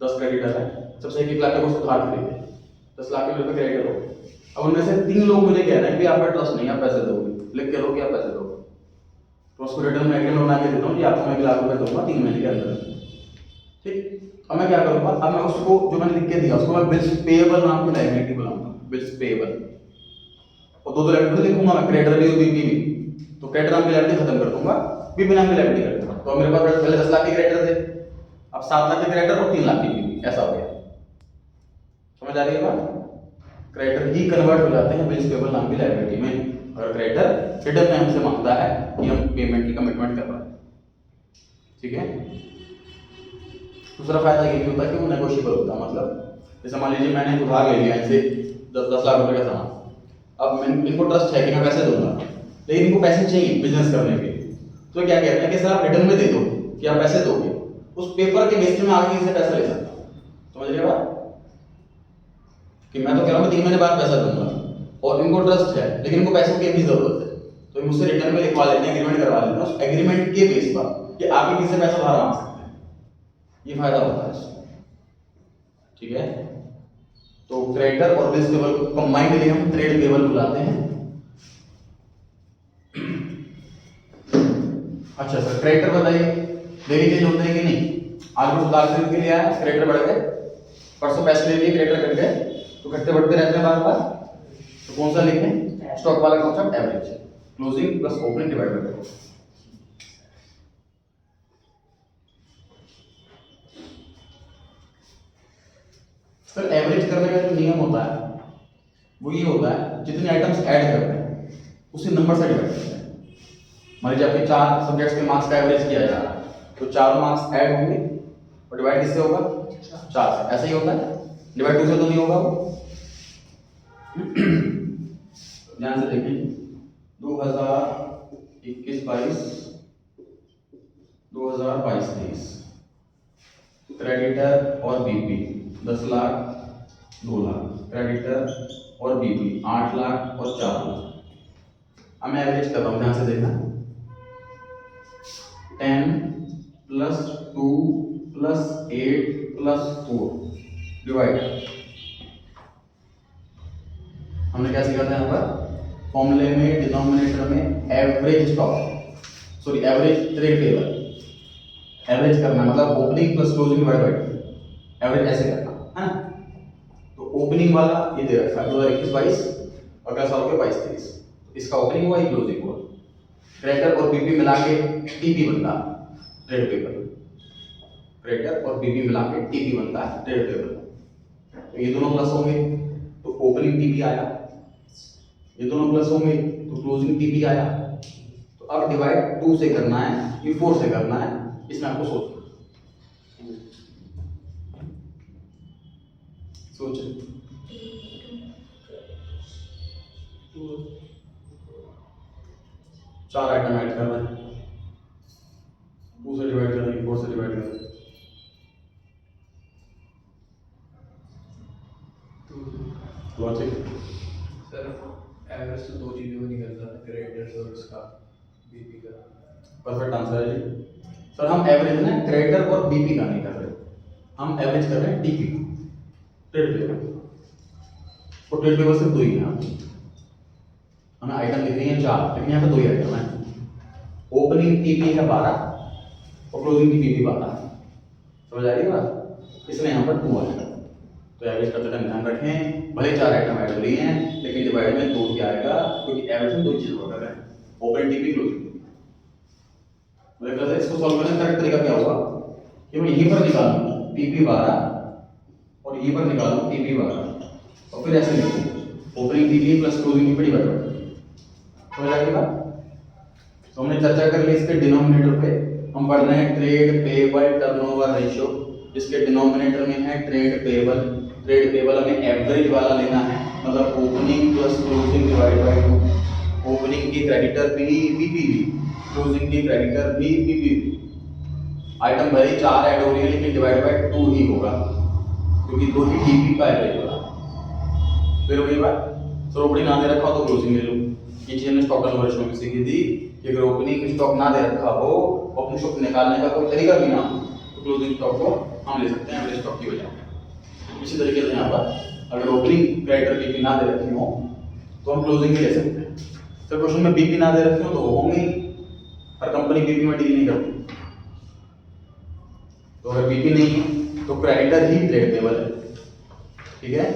10 क्रेडिटर है, सबसे 1 लाख का गुड्स उधार खरीदे, 10 लाख के रुपए क्रेडिटर हो गए। अब उनमें से 3 लोग मुझे कह रहे हैं कि आप पे ट्रस्ट नहीं, आप पैसे दोगे, लिख के लो कि आप पैसे दोगे, तो उसको रिटर्न में एग्रीमेंट बना के देता हूँ कि आपको मैं 1 लाख रुपए दूंगा 3 महीने के अंदर, ठीक। अब मैं क्या करूंगा, अब मैं उसको जो मैंने लिख के दिया उसको मैं बिल्स पेएबल नाम की लायबिलिटी बुलाऊंगा, बिल्स पेएबल, और दो लायबिलिटी लिखूंगा मैं, क्रेडिटर भी और बीपी भी, तो क्रेडिटर नाम की लायबिलिटी खत्म कर दूंगा, बीपी नाम की लायबिलिटी कर दूंगा। तो मेरे पास पहले 10 लाख के क्रेडिटर थे, अब 7 लाख के क्रेडिटर और 3 लाख की बीपी, ऐसा हो गया। समझ आ रही है बात? क्रेडिटर ही कन्वर्ट हो जाते हैं बिल्स पेएबल नाम की लायबिलिटी में, अगर क्रेडिटर रिटर्न में हमसे मांगता है कि हम पेमेंट की कमिटमेंट कर रहे हैं, ठीक है। दूसरा फायदा ये भी होता है कि वो नेगोशिएबल होता है, मतलब जैसे मान लीजिए मैंने उधार ले लिया इनसे 10 लाख रुपए का सामान, अब मैं इनको ट्रस्ट है कि मैं पैसे दूंगा, लेकिन इनको पैसे चाहिए बिजनेस करने के लिए, तो क्या कहते हैं कि सर आप रिटर्न में दे दो कि आप पैसे दोगे, उस पेपर के बेस पे मैं आगे इनसे पैसा ले सकता हूँ। समझ रहे हो बात? कि मैं तो कह रहा हूँ 3 महीने बाद पैसा दूंगा और इनको ट्रस्ट है, लेकिन इनको पैसों की भी जरूरत है, तो मुझसे रिटर्न में लिखवा लेते हैं, एग्रीमेंट करवा लेते हैं, उस एग्रीमेंट के बेस पर कि आगे किसी से पैसा उधार मांग सकते हैं, ये फायदा होता है इसमें, ठीक है। तो क्रेडिटर और बिल्स पेबल को कंबाइंडली हम ट्रेड पेबल बुलाते हैं। अच्छा सर, क्रेडिटर बताइए डेली चेंज होते हैं कि नहीं? आज कुछ उधार खरीद के लिए आया, क्रेडिटर बढ़ गए, परसों पैसे ले लिए, क्रेडिटर घट गए, तो घटते बढ़ते रहते हैं बार बार, तो कौन सा लिखें? स्टॉक वाला concept average, closing plus opening divide by. Sir average करने का जो नियम होता है वो ये होता है, जितने आइटम्स ऐड करते हैं उसी नंबर से डिवाइड करते हैं। मान लीजिए आपके 4 सब्जेक्ट्स के मार्क्स का एवरेज किया जा रहा है, तो 4 मार्क्स ऐड होंगे और डिवाइड किससे होगा? 4 से। ऐसा ही होता है, डिवाइड 2 से तो नहीं होगा वो। ध्यान से देखिए, 2021-22, 2022-23 क्रेडिटर और बीपी 10 लाख 2 लाख, क्रेडिटर और बीपी 8 लाख और 4 लाख। अब मैं एवरेज कर रहा हूँ, ध्यान से देखना, 10 प्लस 2 प्लस 8 प्लस 4 डिवाइड। हमने क्या सीखा था यहाँ पर? फॉर्मूले में डिनोमिनेटर में average stock, sorry average trade payable, average करना मतलब opening plus closing divide by 2, average ऐसे करना है ना। तो ओपनिंग वाला ये दे रखा है 2021-22, अगला साल के 22-23, इसका ओपनिंग हुआ, ये क्लोजिंग हुआ, क्रेडिटर और बीपी मिला के टीपी बनता है ट्रेड पेबल, क्रेडिटर और बीपी मिला के टीपी बनता है ट्रेड पेबल। तो ये दोनों प्लस होंगे तो ओपनिंग टीपी आया, ये दोनों प्लस होंगे तो क्लोजिंग टीपी आया। तो अब डिवाइड 2 से करना है, ये 4 से करना है, इसमें आपको सोचो। चार आइटम ऐड कर रहे हैं, 2 से डिवाइड कर रहे हैं, 4 से डिवाइड कर रहे हैं, लॉजिक। सर एवरेज तो 2 चीज़ों में निकलता है, क्रेडिटर्स और उसका बीपी का। परफेक्ट आंसर है जी। सर हम एवरेज ना क्रेडिटर और बीपी का नहीं कर रहे, हम एवरेज कर रहे हैं टीपी का, ट्रेड पेबल। और ट्रेड पेबल सिर्फ 2 ही हैं। हमें आइटम लिख रही है 4, लेकिन यहाँ पे 2 ही आइटम है। ओपनिंग टीपी है 12 और क्लोजिंग टीपी भी 12। समझ आ रही है बात? इसलिए यहाँ पर 2 आएगा। तो एवरेज का तो ध्यान रखें, भले 4 आइटम ऐड हो रही हैं लेकिन डिवाइड में 2 क्या आएगा, क्योंकि एवरेज में 2 चीज़ हो रहा है, ओपन टीपी क्लोजिंग टीपी। मुझे कहता है इसको सॉल्व करने का करेक्ट तरीका क्या होगा कि मैं यहीं पर निकालूं टीपी 12 और यहीं पर निकालूं टीपी 12 और फिर ऐसे लिखूं opening TP plus closing TP divide by. समझ आ गई बात? तो हमने चर्चा कर ली इसके डिनोमिनेटर पे। हम पढ़ रहे हैं ट्रेड पेबल टर्नओवर रेशियो, जिसके डिनोमिनेटर में है ट्रेड पेबल। ट्रेड पेबल हमें एवरेज वाला लेना है, मतलब opening plus closing divide by 2। Opening की क्रेडिटर भी पीपीवी, क्लोजिंग की क्रेडिटर भी पीपीवी। आइटम भले 4 ऐड हो रही है लेकिन डिवाइड बाय 2 ही होगा, क्योंकि 2 ही टीपी का एवरेज होगा। फिर वही बात, सर ओपनिंग ना दे रखा हो तो क्लोजिंग ले लो। ये चीज हमने स्टॉक टर्नओवर रेशियो में सीखी थी कि अगर ओपनिंग स्टॉक ना दे रखा हो, ओपनिंग स्टॉक निकालने का कोई तरीका भी ना हो, तो क्लोजिंग स्टॉक को हम ले सकते हैं एवरेज स्टॉक की वजह। इसी तरीके से यहाँ पर अगर ओपनिंग क्रेडिटर बीपी ना दे रखी हो तो हम क्लोजिंग ही ले सकते हैं। सर क्वेश्चन में बीपी ना दे रखी हो तो वो होंगे ही, हर कंपनी बीपी में डील नहीं करती। तो अगर बीपी नहीं है तो क्रेडिटर ही ट्रेड पेबल है। ठीक है,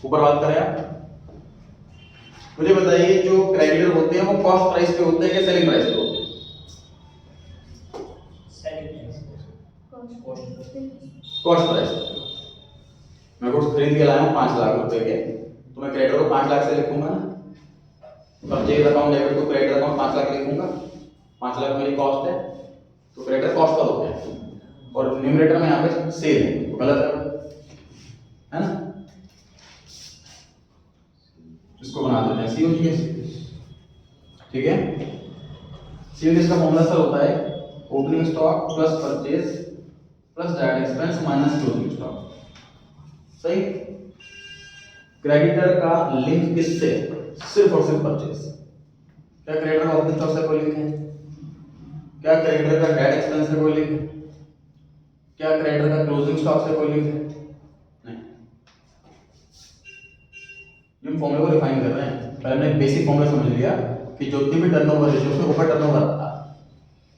ऊपर बात करें आप, मुझे बताइए जो क्रेडिटर होते हैं वो कॉस्ट प्राइस पे होते हैं या सेलिंग प्राइस पे होते हैं? Cost price. मैं कुछ खरीद के लाया हूँ 5 लाख रुपए के, तो मैं क्रेडिटर को 5 लाख से लिखूंगा ना। परचेज अकाउंट डेबिट को क्रेडिट अकाउंट 5 लाख लिखूंगा, 5 लाख मेरी कॉस्ट है, तो क्रेडिटर कॉस्ट पर होते हैं। और न्यूमरेटर में यहाँ पे सेल है, तो गलत है ना। इसको बना देते हैं सीओजीएस। ठीक है, सीओजीएस का फॉर्मूला सर होता है opening stock plus purchase plus direct expense minus closing stock. सही। क्रेडिटर का लिंक किससे? सिर्फ और सिर्फ परचेज। क्या क्रेडिटर का ओपनिंग स्टॉक से कोई लिंक है? क्या क्रेडिटर का डायरेक्ट एक्सपेंस से कोई लिंक है? क्या क्रेडिटर का क्लोजिंग स्टॉक से कोई लिंक है? नहीं। हम फॉर्मूले को रिफाइन कर रहे हैं। पहले हमने बेसिक फॉर्मूला समझ लिया कि जो भी टर्नओवर रेशियो उसमें ऊपर टर्नओवर आता है,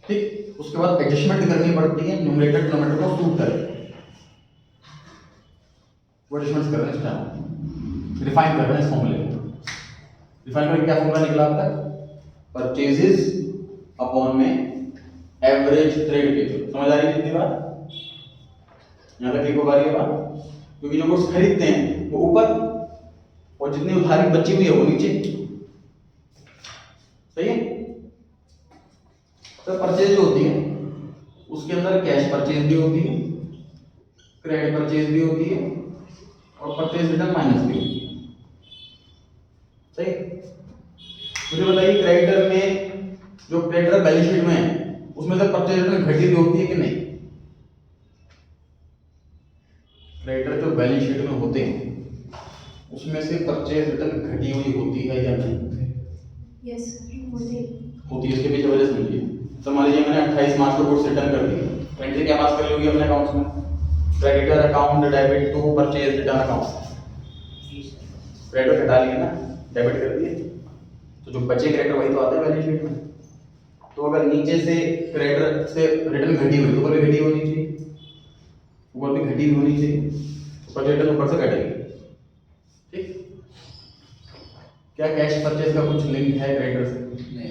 ठीक, उसके बाद एडजस्टमेंट करनी पड़ती है न्यूमरेटर डिनोमिनेटर को सूट करे। वो एडजस्टमेंट्स कर रहे हैं इस टाइम, रिफाइन कर रहे हैं इस फॉर्मूले को। रिफाइन करके क्या फॉर्मूला निकला अब तक? परचेजेस अपॉन में एवरेज ट्रेड पेबल। समझ आ रही है कितनी बात? यहाँ तक लिखो बारी है बात, क्योंकि जो गुड्स खरीदते हैं वो ऊपर और जितनी उधारी बची हुई है वो नीचे। सही है। तो परचेज जो होती है उसके अंदर कैश परचेज भी होती है, क्रेडिट परचेज भी होती है और परचेज रिटर्न माइनस भी होती है। सही। मुझे बताइए क्रेडिटर में, जो क्रेडिटर बैलेंस शीट में है उसमें से परचेज रिटर्न घटी हुई होती है कि नहीं? क्रेडिटर जो बैलेंस शीट में होते हैं उसमें से परचेज रिटर्न घटी हुई होती है या नहीं? यस होती है। इसके पीछे वजह समझिए। तो मान लीजिए मैंने 28 मार्च को गुड्स रिटर्न कर दी, एंट्री क्या पास कर ली होगी अपने अकाउंट्स में? Creditor account debit to purchase return account. Creditor हटा लिया ना, डेबिट कर दिए, तो जो बचे क्रेडिटर वही तो आते हैं बैलेंस शीट में। तो अगर नीचे से क्रेडिटर से रिटर्न घटी हुई तो ऊपर भी घटी होनी चाहिए, ऊपर भी घटी होनी चाहिए, परचेज रिटर्न ऊपर से घटेगी। ठीक। क्या कैश परचेज का कुछ लिंक है क्रेडिटर से? नहीं।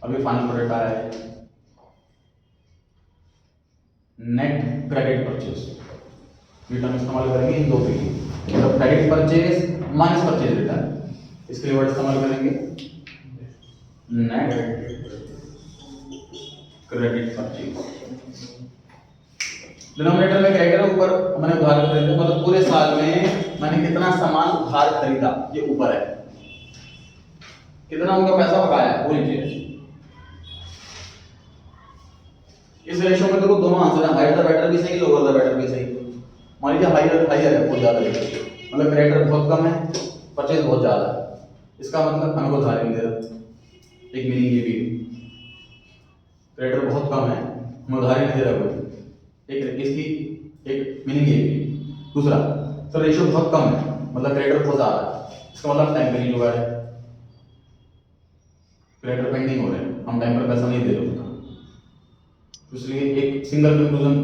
अभी फाइनल प्रोडक्ट आया है नेट क्रेडिट परचेज। ये टर्म इस्तेमाल करेंगे इन दो के लिए, मतलब credit purchase minus purchase return. इसके लिए वर्ड इस्तेमाल करेंगे नेट क्रेडिट परचेज। डिनोमिनेटर में क्रेडिटर, ऊपर मैंने उधार खरीदा, मतलब पूरे साल में मैंने कितना सामान उधार खरीदा, ये ऊपर है। कितना उनका पैसा बकाया है वो नीचे। इस रेशियो में देखो दोनों आंसर है, हायर द बेटर भी सही, लोअर द बेटर भी सही। मान लीजिए हायर हायर है, बहुत ज्यादा है, मतलब क्रेडिटर बहुत कम है, परचेज बहुत ज्यादा है, इसका मतलब हमें को उधार नहीं दे रहा। एक मीनिंग ये भी, क्रेडिटर बहुत कम है, हमें उधार नहीं दे रहा कोई। एक इसकी एक मीनिंग ये भी। दूसरा सर रेशियो बहुत कम है, मतलब क्रेडिटर बहुत ज़्यादा है, इसका मतलब टेम्परेरी जुगाड़ है, क्रेडिटर पेंडिंग हो रहे हैं, हम टाइम पर पैसा नहीं दे रहे उसका। तो इसलिए एक सिंगल कंक्लूजन,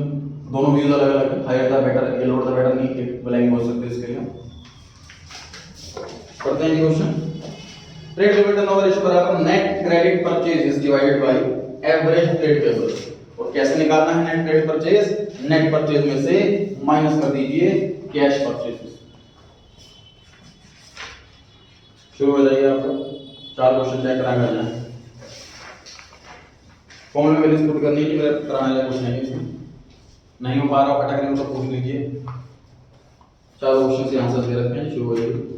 दोनों व्यूज अलग अलग है, हायर द बेटर, ये लोअर द बेटर नहीं एक ब्लैंक बोल सकते इसके लिए। पढ़ते हैं question. Trade limit turnover ratio बराबर net credit purchase is divided by average trade payables. और कैसे निकालना है net credit purchase? Net purchase में से माइनस कर दीजिए कैश परचेज। शुरू हो जाइए, आपको 4 क्वेश्चन चेक कराना है। फॉर्मूला में वैल्यूज पुट करनी है कि मेरे कराने वाला कुछ नहीं इसमें, नहीं हो पा रहा हो कैटेगरी में तो पूछ लीजिए। 4 क्वेश्चन से आंसर दे रखे हैं, शुरू हो जाइए।